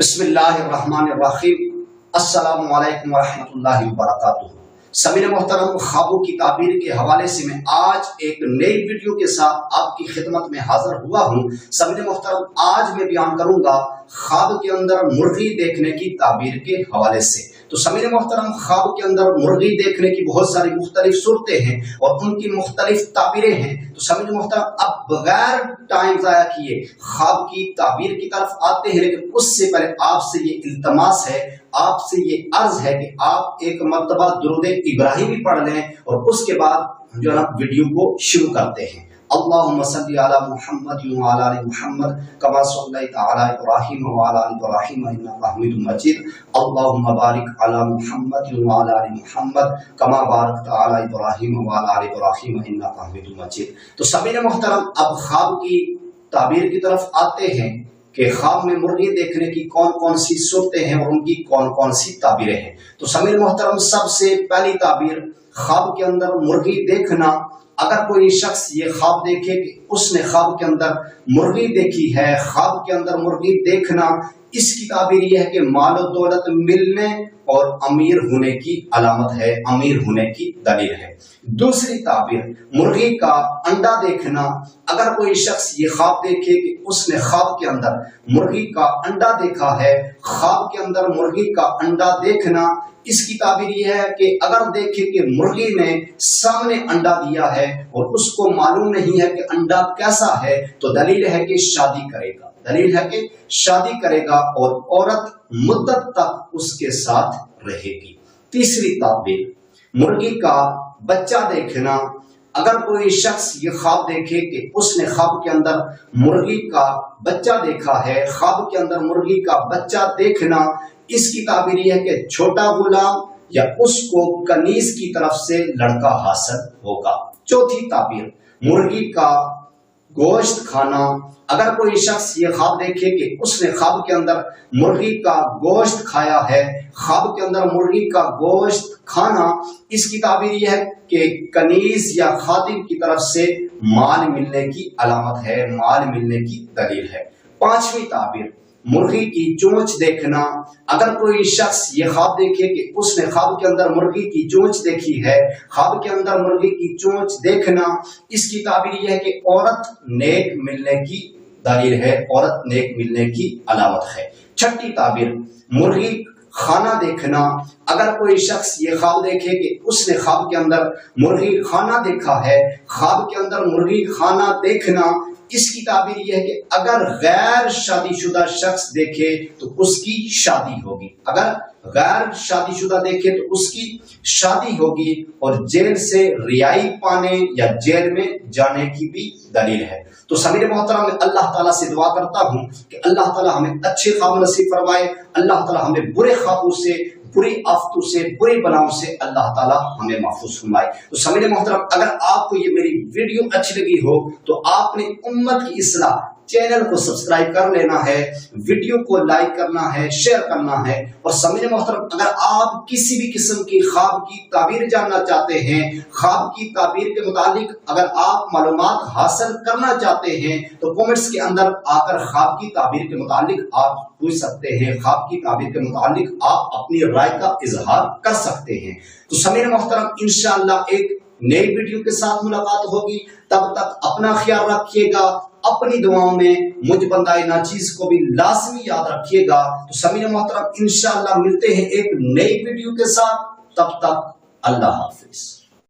بسم اللہ الرحمن الرحیم۔ السلام علیکم ورحمۃ اللہ وبرکاتہ۔ سامعین محترم، خوابوں کی تعبیر کے حوالے سے میں آج ایک نئی ویڈیو کے ساتھ آپ کی خدمت میں حاضر ہوا ہوں۔ سامعین محترم، آج میں بیان کروں گا خواب کے اندر مرغی دیکھنے کی تعبیر کے حوالے سے۔ تو سامعین محترم، خواب کے اندر مرغی دیکھنے کی بہت ساری مختلف صورتیں ہیں اور ان کی مختلف تعبیریں ہیں۔ تو سامعین محترم، اب بغیر ٹائم ضائع کیے خواب کی تعبیر کی طرف آتے ہیں، لیکن اس سے پہلے آپ سے یہ التماس ہے، آپ سے یہ عرض ہے کہ آپ ایک مرتبہ درود ابراہیمی پڑھ لیں اور اس کے بعد جو ہے نا ویڈیو کو شروع کرتے ہیں۔ اللہم صلی علی محمد وعلی آل محمد کما صلیت علی ابراہیم وعلی آل ابراہیم انک حمید مجید۔ اللہم بارک علی محمد وعلی آل محمد کما بارکت علی ابراہیم وعلی آل ابراہیم انک حمید مجید۔ تو سامعین محترم، اب خواب کی تعبیر کی طرف آتے ہیں کہ خواب میں مرغی دیکھنے کی کون کون سی صورتیں ہیں اور ان کی کون کون سی تعبیریں ہیں۔ تو سامعین محترم، سب سے پہلی تعبیر خواب کے اندر مرغی دیکھنا۔ اگر کوئی شخص یہ خواب دیکھے کہ اس نے خواب کے اندر مرغی دیکھی ہے، خواب کے اندر مرغی دیکھنا، اس کی تعبیر یہ ہے کہ مال و دولت ملنے اور امیر ہونے کی علامت ہے، امیر ہونے کی دلیل ہے۔ دوسری تعبیر مرغی کا انڈا دیکھنا۔ اگر کوئی شخص یہ خواب دیکھے کہ اس نے خواب کے اندر مرغی کا انڈا دیکھا ہے، خواب کے اندر مرغی کا انڈا دیکھنا، اس کی تعبیر یہ ہے کہ اگر دیکھے کہ مرغی نے سامنے انڈا دیا ہے اور اس کو معلوم نہیں ہے کہ انڈا کیسا ہے، تو دلیل ہے کہ شادی کرے گا، دلیل ہے کہ شادی کرے گا اور عورت مدت تک اس کے ساتھ رہے گی۔ تیسری تعبیر مرغی کا بچہ دیکھنا۔ اگر کوئی شخص یہ خواب دیکھے کہ اس نے خواب کے اندر مرغی کا بچہ دیکھا ہے، خواب کے اندر مرغی کا بچہ دیکھنا، اس کی تعبیر یہ ہے کہ چھوٹا غلام یا اس کو کنیز کی طرف سے لڑکا حاصل ہوگا۔ چوتھی تعبیر مرغی کا گوشت کھانا۔ اگر کوئی شخص یہ خواب دیکھے کہ اس نے خواب کے اندر مرغی کا گوشت کھایا ہے، خواب کے اندر مرغی کا گوشت کھانا، اس کی تعبیر یہ ہے کہ کنیز یا خادم کی طرف سے مال ملنے کی علامت ہے، مال ملنے کی دلیل ہے۔ پانچویں تعبیر مرغی کی چونچ دیکھنا۔ اگر کوئی شخص یہ خواب دیکھے کہ اس نے خواب کے اندر مرغی کی چونچ دیکھی ہے، خواب کے اندر مرغی کی چونچ دیکھنا، اس کی تعبیر یہ ہے کہ عورت نیک ملنے کی دلیل ہے، عورت نیک ملنے کی علامت ہے۔ چھٹی تعبیر مرغی خانہ دیکھنا۔ اگر کوئی شخص یہ خواب دیکھے کہ اس نے خواب کے اندر مرغی خانہ دیکھا ہے، خواب کے اندر مرغی خانہ دیکھنا، اس کی تعبیر یہ ہے کہ اگر غیر شادی شدہ شخص دیکھے تو اس کی شادی ہوگی، اگر غیر شادی شدہ دیکھے تو اس کی شادی ہوگی اور جیل سے رہائی پانے یا جیل میں جانے کی بھی دلیل ہے۔ تو سامعین محترم، میں اللہ تعالیٰ سے دعا کرتا ہوں کہ اللہ تعالیٰ ہمیں اچھے خواب نصیب فرمائے، اللہ تعالیٰ ہمیں برے خوابوں سے، بری آفتوں سے، بری بلاؤں سے اللہ تعالیٰ ہمیں محفوظ فرمائے۔ تو سامعین محترم، اگر آپ کو یہ میری ویڈیو اچھی لگی ہو تو آپ نے امت کی اصلاح چینل کو سبسکرائب کر لینا ہے، ویڈیو کو لائک کرنا ہے، شیئر کرنا ہے۔ اور سامعین محترم، اگر آپ کسی بھی قسم کی خواب کی تعبیر جاننا چاہتے ہیں، خواب کی تعبیر کے متعلق اگر آپ معلومات حاصل کرنا چاہتے ہیں تو کومنٹس کے اندر آ کر خواب کی تعبیر کے متعلق آپ پوچھ سکتے ہیں، خواب کی تعبیر کے متعلق آپ اپنی رائے کا اظہار کر سکتے ہیں۔ تو سامعین محترم، انشاءاللہ ایک نئی ویڈیو کے ساتھ ملاقات ہوگی، تب تک اپنا خیال رکھیے گا، اپنی دعاؤں میں مجھ بندہ ناچیز کو بھی لازمی یاد رکھیے گا۔ تو سامعین محترم، انشاءاللہ ملتے ہیں ایک نئی ویڈیو کے ساتھ، تب تک اللہ حافظ۔